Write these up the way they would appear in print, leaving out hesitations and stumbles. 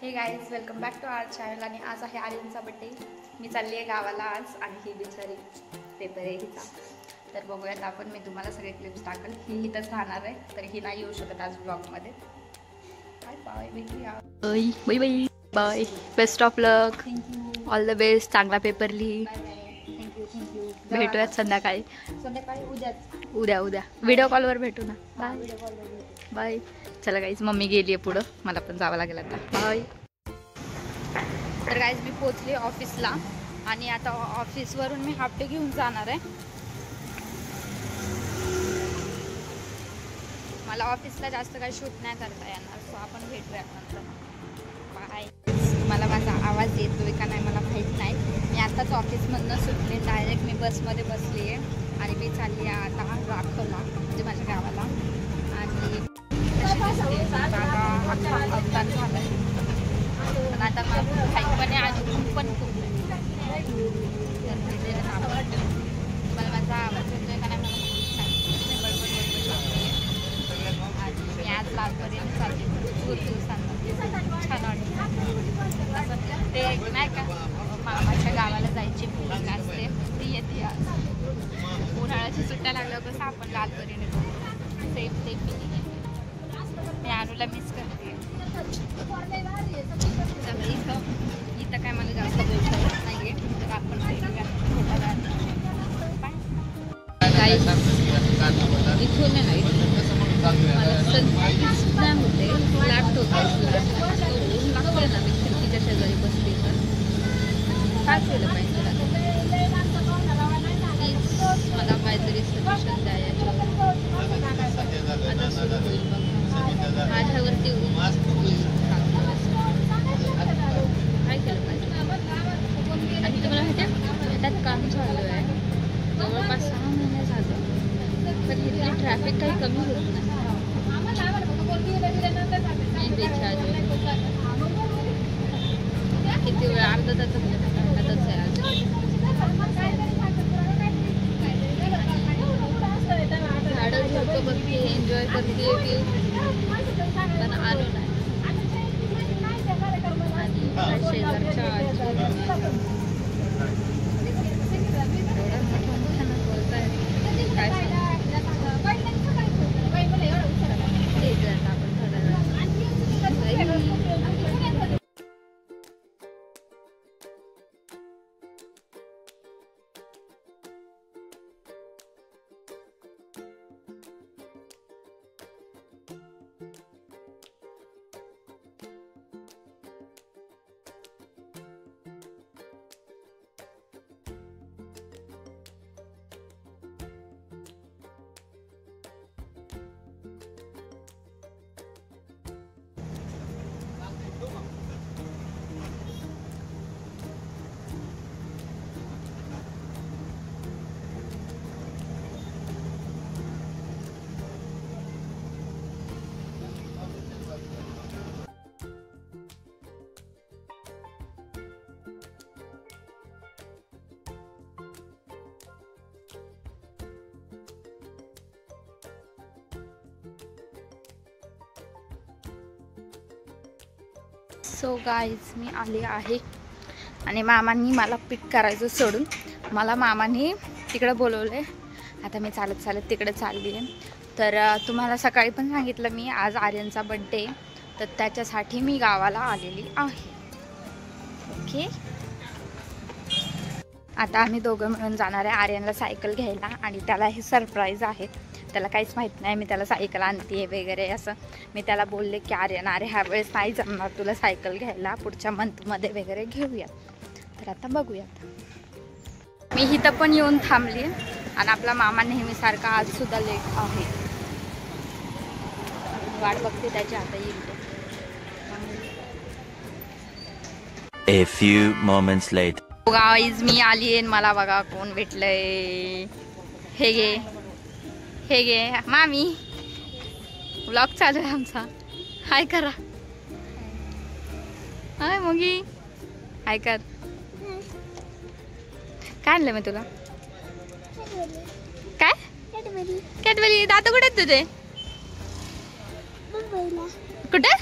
हे guys welcome back to our channel. आणि आज आहे आर्यनचा बड्डे. मी चालली आहे गावाला आज आणि ही बिचारी पेपर आहे हिचा. तर बघूयात आपण. मी तुम्हाला सगळे क्लिप्स टाकल. ही इथंच राहणार आहे तर ही नाही येऊ शकत आज ब्लॉगमध्ये. Bye bye bye bye bye bye. Best of luck. Thank you. All the best. चांगला पेपर लिही. Thank you thank you. भेटूयात संध्याकाळी. उद्या व्हिडिओ कॉलवर भेटू ना. Bye bye. चला गाईज मम्मी गेली आहे पुढं. मला पण जावं लागेल आता. बाय. तर गाईज मी पोचले ऑफिसला आणि आता ऑफिसवरून मी हाफ डे घेऊन जाणार आहे. मला ऑफिसला जास्त काही शूट नाही करता येणार सो आपण भेटूया नंतर. बाय. मला माझा आवाज येतोय का नाही मला माहीत नाही. मी आताच ऑफिसमधनं सुटले. डायरेक्ट मी बसमध्ये बसली आहे आणि मी चालली आहे आता राखोला म्हणजे माझ्या गावाला. आणि अवतार झाला पण आता पण आणि खूप पण खूप मला माझा आवाज येतोय का नाही मला माहीत नाही. आणि मी आज लालपर्यंत चालली खूप दिवसांमध्ये. छान वाटतं असं ते नाही का मामाच्या गावाला जायची फिलिंग असते ती येते. उन्हाळ्याची सुट्ट्या लागल्यावर कसं आपण लालपर्यंत येतो सेम ते फिलिंग. मी आरूला मिस करते. इथं काय मला जास्त बोलता येत नाही आहे तर आपण इथून नाही मला सुद्धा होते लॅपटॉप लागतोय ना. मी खिडकीच्या शेजारी बसली तर काय केलं पाहिजे मला काहीतरी सजेशन द्या याच्यावर. आता सुरू होईल बघा माझ्यावरती काय केलं पाहिजे. आणि तुम्हाला माहिती आहे त्यात काम चालू आहे जवळपास 6 महिने झालं तर इथली ट्रॅफिक काही कमी होत नाही. किती वेळ अर्धा तासच आहे आज. झाडं झोपं बघते एन्जॉय करते की पण आलो नाही. आणि शेजारच्या बोलताय काय सो गाईज मी आले आहे आणि मामांनी मला पिक करायचं सोडून मला मामांनी तिकडं बोलवलं आहे. आता मी चालत चालत तिकडे चालली आहे. तर तुम्हाला सकाळी पण सांगितलं मी आज आर्यनचा बड्डे तर त्याच्यासाठी मी गावाला आलेली आहे. ओके. आता आम्ही दोघं मिळून जाणार आहे आर्यनला सायकल घ्यायला आणि त्याला हे सरप्राईज आहे. त्याला काहीच माहीत नाही मी त्याला सायकल आणते आहे वगैरे असं. मी त्याला बोलले की आर्यन अरे ह्या वेळेस नाही जमणार तुला सायकल घ्यायला पुढच्या मंथमध्ये वगैरे घेऊया. तर आता बघूयात. मी इथं पण येऊन थांबली आणि आपला मामा नेहमीसारखा आजसुद्धा लेट आहे. वाट बघते त्याची आता येईल तो. A few moments later. Guys मी आली आहे मला बघा कोण भेटलंय. हे गे मामी. व्लॉग चालू आहे आमचा. हाय करा. हाय मुगी. हाय कर. काय आणलं मी तुला. काय कॅडबरी. दात कुठे आहेत तुझे. कुठे?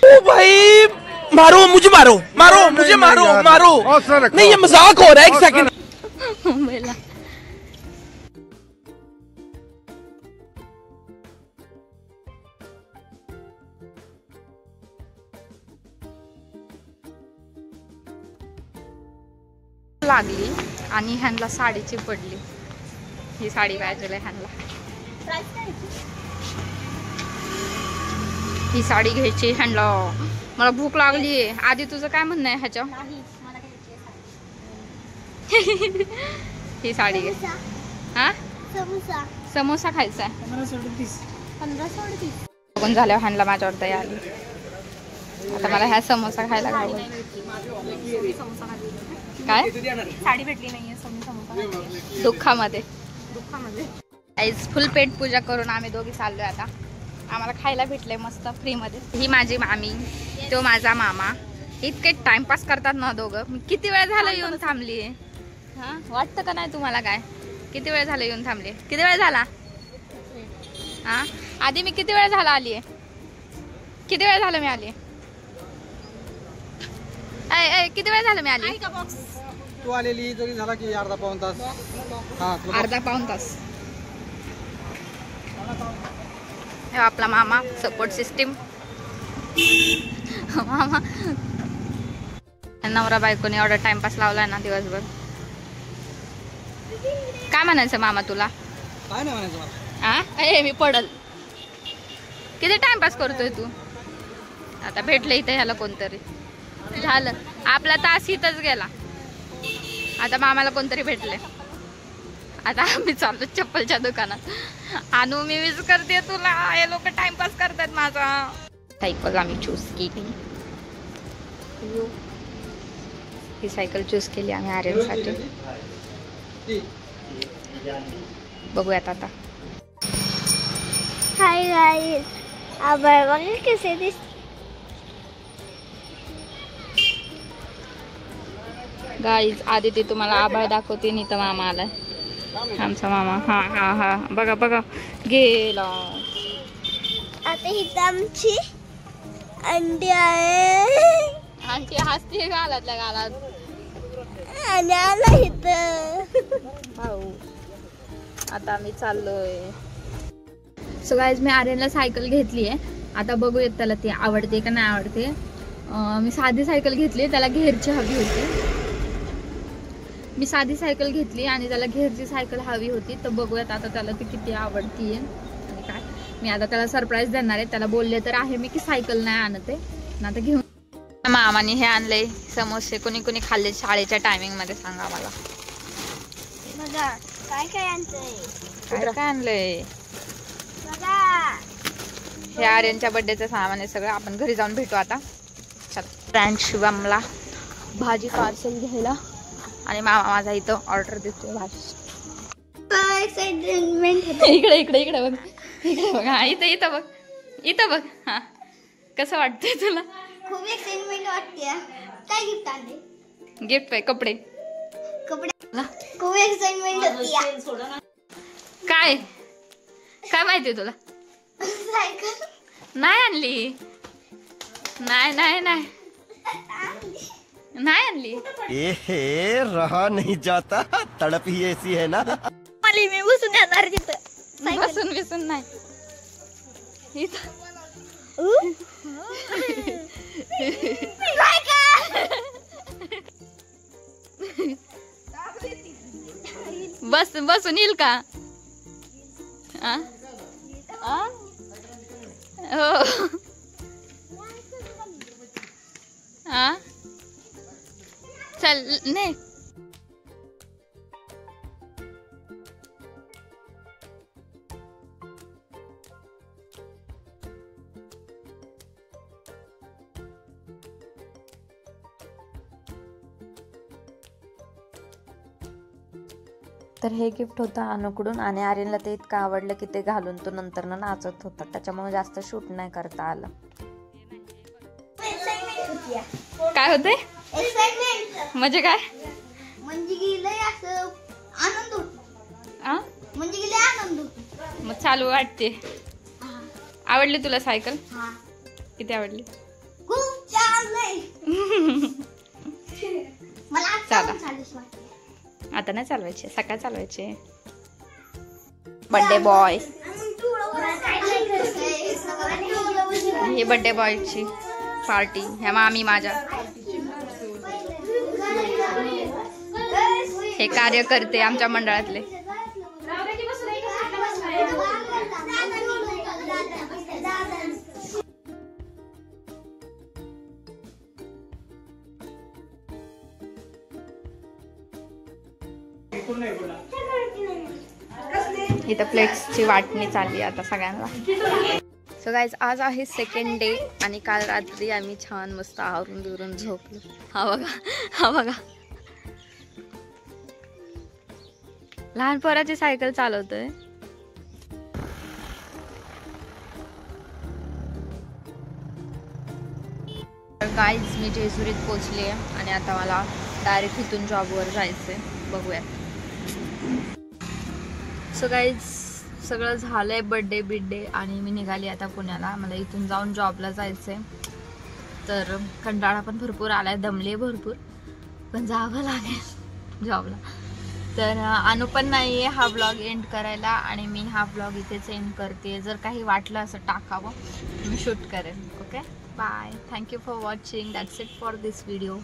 ओ भाई मारो मुझे मारो नहीं ये मजाक हो रहा है एक सेकंड मुंबईला. लागली आणि ह्यांना साडीची पडली. ही साडी पाहिजे ह्यांना. ही साडी घ्यायची ह्यांना. मला भूक लागली. आधी तुझं काय म्हणणं आहे ह्याच्या? ही साडी घे. हा समोसा खायचा आहे. 15-15 बघून झाल्यावर ह्यांना माझ्यावर दया आली. आता मला ह्या समोसा खायला घालवलं. काय साडी भेटली नाहीये. दुःखामध्ये फुल पेट पूजा करून आम्ही दोघी चाललोय आता. आम्हाला खायला भेटलंय मस्त फ्री मध्ये. ही माझी मामी, तो माझा मामा. इतके टाइमपास करतात ना दोघं. किती वेळ झाला येऊन थांबली. हा वाटतं का नाही तुम्हाला? काय किती वेळ झाला येऊन थांबली? किती वेळ झाला? हा आधी मी किती वेळ झाला आलीये? किती वेळ झालं मी आली? किती वेळ झालं मी आली? तू आलेली तरी झाला की अर्धा पाऊण तास. अर्धा पाऊण तास. हे आपला मामा सपोर्ट सिस्टीम. मामा नवरा बायकोने एवढा टाइमपास लावलाय ना दिवसभर. काय म्हणायचं मामा तुला? काय नाही म्हणायचं मला. मी पडल. किती टाइमपास करतोय तू? आता भेटलं इथे ह्याला कोणतरी. झालं आपला तास इथंच गेला. आता मामाला कोणतरी भेटले. आता आम्ही चाललो चप्पलच्या दुकानात. आणू मी विश करते तुला. हे लोक टाइमपास करतात माझा. सायकल आम्ही चूज केली. ही सायकल चूज केली आम्ही आर्यनसाठी. बघूयात आता. हाय गाइस, आभाळ बघा कसे दिसते. गाईज आधी ते तुम्हाला आभाळ दाखवते. नाही तर मामा आलाय. आमचा मामा. हा हा हा बघा बघा गेला. आता ही आमची अंडी आहे. आमची हसती गालातल्या गालात. आणि आला इथं. आता आम्ही चाललोय. सो गाईज मी आर्यनला सायकल घेतली आहे. आता बघूयात त्याला ती आवडते का नाही आवडते. मी साधी सायकल घेतली. त्याला घेरची हवी होती. मी साधी सायकल घेतली आणि त्याला घेरची सायकल हवी होती. तर बघूयात आता त्याला ती किती आवडतीये आणि काय. मी आता त्याला सरप्राईज देणार आहे. त्याला बोलले तर आहे मी की सायकल नाही आणत आहे ना. आता घेऊन मामाने हे आणले समोसे. कोणी कोणी खाल्ले शाळेच्या टायमिंग मध्ये सांगा मला. बघा काय काय आणतंय. काय काय आणलंय? बघा हे आर्यनच्या बर्थडेचं सामान आहे सगळं. आपण घरी जाऊन भेटू आता. चल फ्रेंड शिवमला भाजी पार्सल घ्यायला. आणि मामा माझा इथं ऑर्डर देतोय भाजी. इकडे इकडे इकडे बघ. इकडे बघ. हा इथं इथं बघ. इथं बघ. हा कसं वाटतंय तुला? खूप एक्साइटमेंट वाटते. काय गिफ्ट आणले? गिफ्ट आहे कपडे. कपडे खूप एक्साइटमेंट होती. काय काय माहिती तुला? सायकल नाही आणली. नाही नाही नाही नाही आणली. ए रहा नहीं जाता तड़प ही ऐसी है ना. मला मी बसून येणार तिथं. बसून बिसून नाही. इथं बस बसून येईल का? हो हा चल नाही. तर हे गिफ्ट होतं अनुकडून आणि आर्यनला ते इतकं आवडलं की ते घालून तो नंतर नाचत होता. त्याच्यामुळे जास्त शूट नाही करता आलं. काय होते एक्साइटमेंट म्हणजे काय? म्हणजे गेलंय असं आनंद होतो. आ म्हणजे गेले आनंद होतो. मग चालू वाटते. आवडली तुला सायकल? हा किती आवडली? खूप छान नाही मला आता चला. चालूच वाटते. आता नाही चालवायचे, सकाळ चालवायचे. बर्थडे बॉय, ही बर्थडे बॉयची पार्टी. ह्या मामी माझ्या, हे कार्यकर्ते आमच्या मंडळातले. इथं प्लेट्सची वाटणी चालली आता सगळ्यांना. सो गाईज, आज आहे सेकंड डे आणि काल रात्री आम्ही छान मस्त आवरून बिवरून झोपलो. हा बघा, हा बघा, लहान पोराची सायकल चालवतोय. गाईज, मी जेजुरीत पोचले आणि आता मला डायरेक्ट इथून जॉबवर जायचंय. बघूया. सो गाईज, सगळं झालंय बर्थडे बिड्डे आणि मी निघाली आता पुण्याला. मला इथून जाऊन जॉबला जायचंय. तर कंटाळा पण भरपूर आलाय, दमले भरपूर, पण जावं लागेल जॉबला. तर अनु पण नाही आहे हा ब्लॉग एंड करायला आणि मी हा ब्लॉग इथेच एंड करते. जर काही वाटलं असं टाकावं मी शूट करेन. Okay, bye. Thank you for watching. That's it for this video.